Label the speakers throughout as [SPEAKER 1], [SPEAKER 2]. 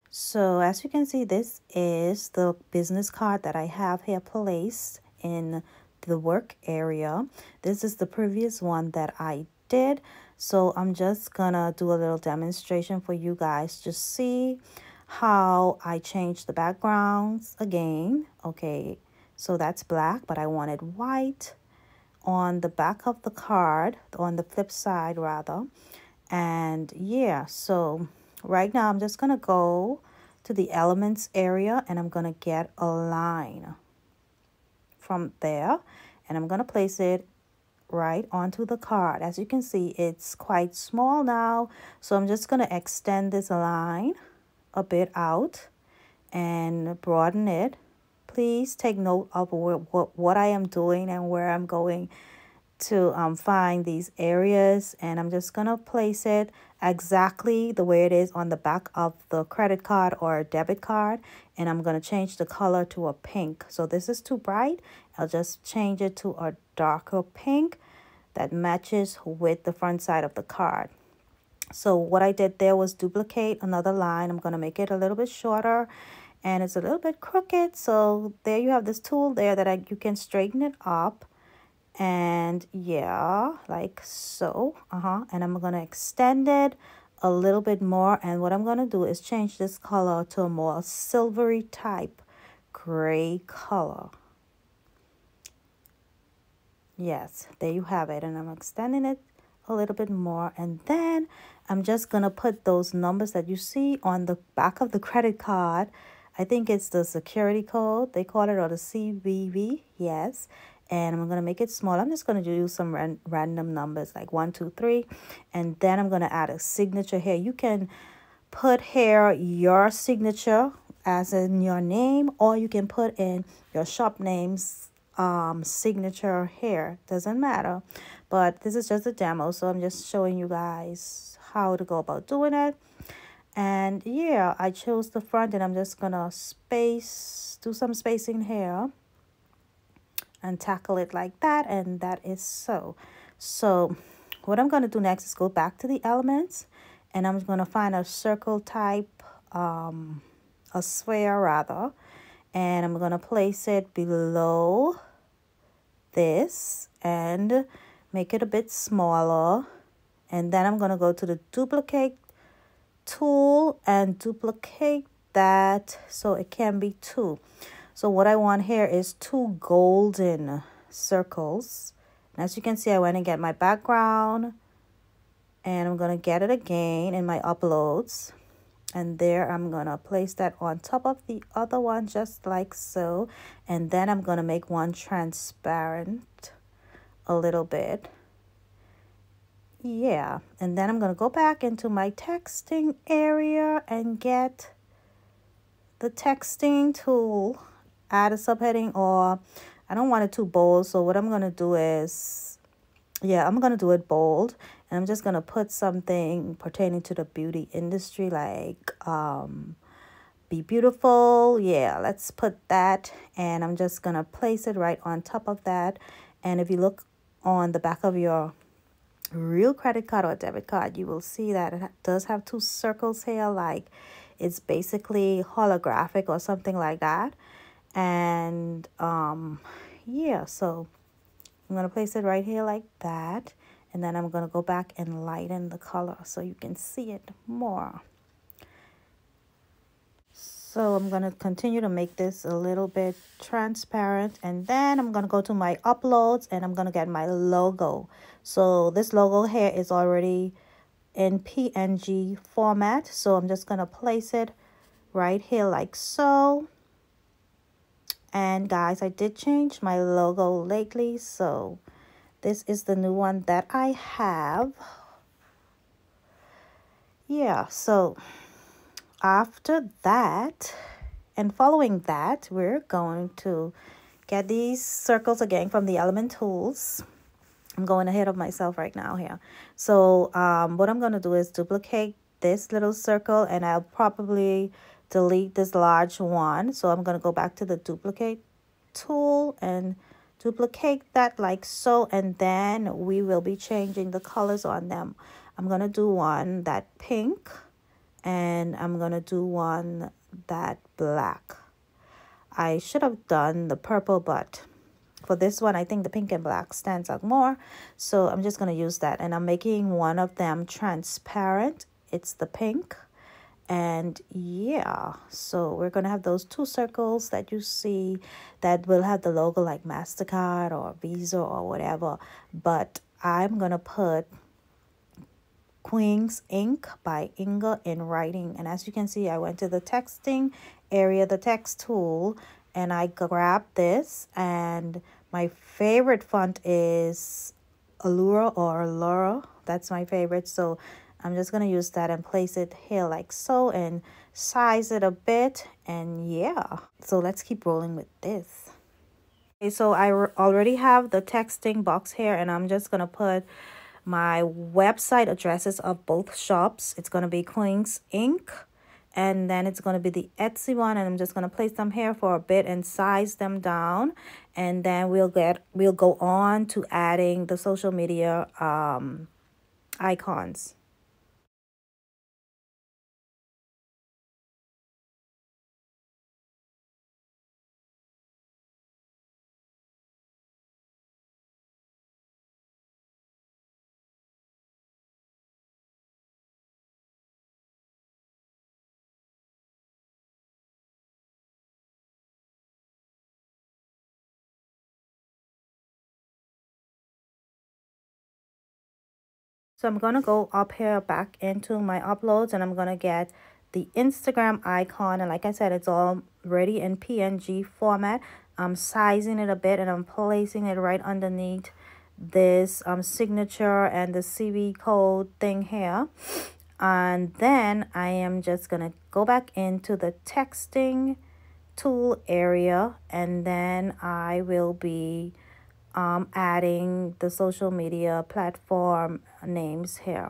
[SPEAKER 1] So as you can see, this is the business card that I have here placed in the work area. This is the previous one that I did. So I'm just gonna do a little demonstration for you guys to see how I changed the backgrounds again. Okay, so that's black, but I wanted white on the back of the card, on the flip side rather. And yeah, so right now I'm just gonna go to the elements area and I'm gonna get a line from there and I'm gonna place it right onto the card. As you can see, it's quite small now, so I'm just gonna extend this line a bit out and broaden it. Please take note of what I am doing and where I'm going to find these areas, and I'm just gonna place it exactly the way it is on the back of the credit card or debit card, and I'm gonna change the color to a pink. So this is too bright. I'll just change it to a darker pink that matches with the front side of the card. So what I did there was duplicate another line. I'm gonna make it a little bit shorter and it's a little bit crooked, so there you have this tool there that you can straighten it up. And yeah, like so. And I'm gonna extend it a little bit more, and what I'm gonna do is change this color to a more silvery type gray color. Yes, there you have it, and I'm extending it a little bit more, and then I'm just gonna put those numbers that you see on the back of the credit card. I think it's the security code they call it, or the CVV. Yes, and I'm gonna make it small. I'm just gonna do some random numbers like 1, 2, 3, and then I'm gonna add a signature here. You can put here your signature as in your name, or you can put in your shop name's signature here. Doesn't matter, but this is just a demo, so I'm just showing you guys how to go about doing it. And yeah, I chose the front, and I'm just gonna do some spacing here and tackle it like that, and that is so what I'm gonna do next is go back to the elements, and I'm gonna find a circle type, a sphere rather, and I'm gonna place it below this and make it a bit smaller. And then I'm gonna go to the duplicate tool and duplicate that so it can be 2. So what I want here is 2 golden circles. And as you can see, I went and get my background, and I'm gonna get it again in my uploads. And there I'm gonna place that on top of the other one, just like so. And then I'm gonna make one transparent a little bit. Yeah, and then I'm gonna go back into my texting area and get the texting tool, add a subheading, or I don't want it too bold, so what I'm gonna do is, yeah, I'm gonna do it bold, and I'm just gonna put something pertaining to the beauty industry, like be beautiful. Yeah, let's put that, and I'm just gonna place it right on top of that. And if you look on the back of your real credit card or debit card, you will see that it does have 2 circles here, like it's basically holographic or something like that. And yeah, so I'm gonna place it right here like that, and then I'm gonna go back and lighten the color so you can see it more. So I'm gonna continue to make this a little bit transparent, and then I'm gonna go to my uploads and I'm gonna get my logo. So this logo here is already in PNG format, so I'm just gonna place it right here like so. And guys, I did change my logo lately, so this is the new one that I have. Yeah, so after that and following that, we're going to get these circles again from the element tools. I'm going ahead of myself right now here. So what I'm going to do is duplicate this little circle, and I'll probably delete this large one. So I'm going to go back to the duplicate tool and duplicate that like so, and then we will be changing the colors on them. I'm going to do one that pink, and I'm gonna do one that black. I should have done the purple, but for this one I think the pink and black stands out more, so I'm just gonna use that. And I'm making one of them transparent. It's the pink. And yeah, so we're gonna have those two circles that you see that will have the logo like MasterCard or Visa or whatever, but I'm gonna put Queen's Ink by Inga in writing. And as you can see, I went to the texting area, the text tool, and I grabbed this. And my favorite font is Allura or Allura. That's my favorite. So I'm just going to use that and place it here like so and size it a bit. And yeah, so let's keep rolling with this. Okay, so I already have the texting box here, and I'm just going to put my website addresses of both shops. It's going to be Queen's Ink, and then it's going to be the Etsy one, and I'm just going to place them here for a bit and size them down, and then we'll go on to adding the social media icons. So I'm going to go up here back into my uploads, and I'm going to get the Instagram icon. And like I said, it's already in PNG format. I'm sizing it a bit, and I'm placing it right underneath this signature and the CV code thing here. And then I am just going to go back into the texting tool area, and then I will be adding the social media platform names here.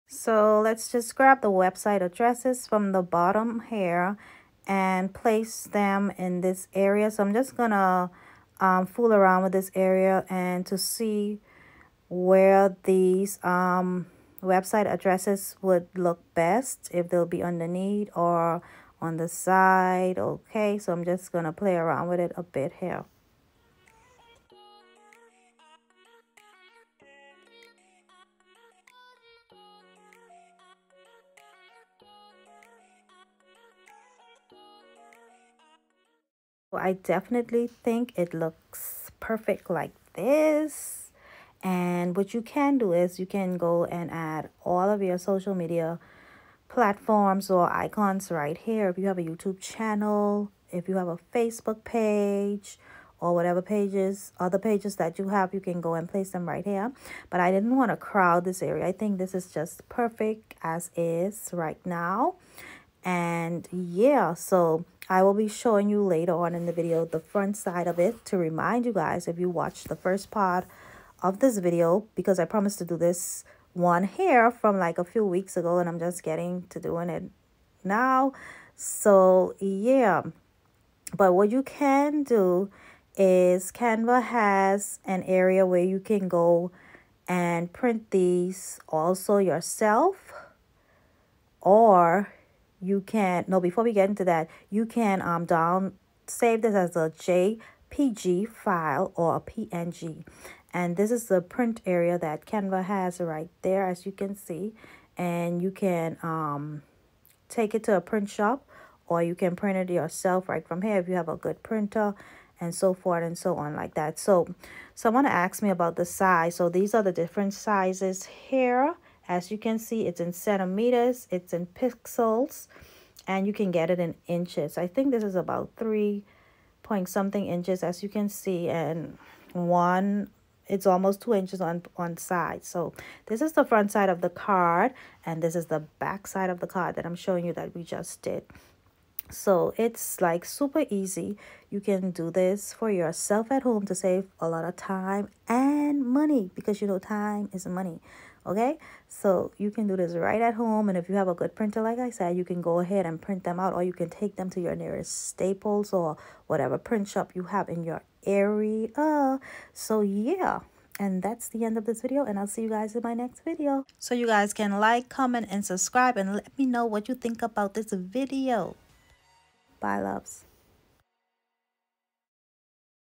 [SPEAKER 1] So let's just grab the website addresses from the bottom here and place them in this area. So I'm just gonna fool around with this area and to see where these website addresses would look best, if they'll be underneath or on the side. Okay, so I'm just gonna play around with it a bit here. I definitely think it looks perfect like this. And what you can do is you can go and add all of your social media platforms or icons right here. If you have a YouTube channel, if you have a Facebook page, or whatever pages, other pages that you have, you can go and place them right here. But I didn't want to crowd this area. I think this is just perfect as is right now. And yeah, so I will be showing you later on in the video the front side of it to remind you guys, if you watched the first part of this video, because I promised to do this one here from like a few weeks ago, and I'm just getting to doing it now. So yeah, but what you can do is Canva has an area where you can go and print these also yourself, or you can, no, before we get into that, you can save this as a JPG file or a PNG, And this is the print area that Canva has right there, as you can see. And you can take it to a print shop, or you can print it yourself right from here if you have a good printer, and so forth and so on like that. So someone asked me about the size. So these are the different sizes here. As you can see, it's in centimeters, it's in pixels, and you can get it in inches. I think this is about 3 point something inches, as you can see, and it's almost 2 inches on one side. So this is the front side of the card, and this is the back side of the card that I'm showing you that we just did. So it's like super easy. You can do this for yourself at home to save a lot of time and money, because you know time is money. Okay, so you can do this right at home, and if you have a good printer, like I said, you can go ahead and print them out, or you can take them to your nearest Staples or whatever print shop you have in your area. So yeah, and that's the end of this video, and I'll see you guys in my next video. So you guys can like, comment, and subscribe, and let me know what you think about this video. Bye, loves.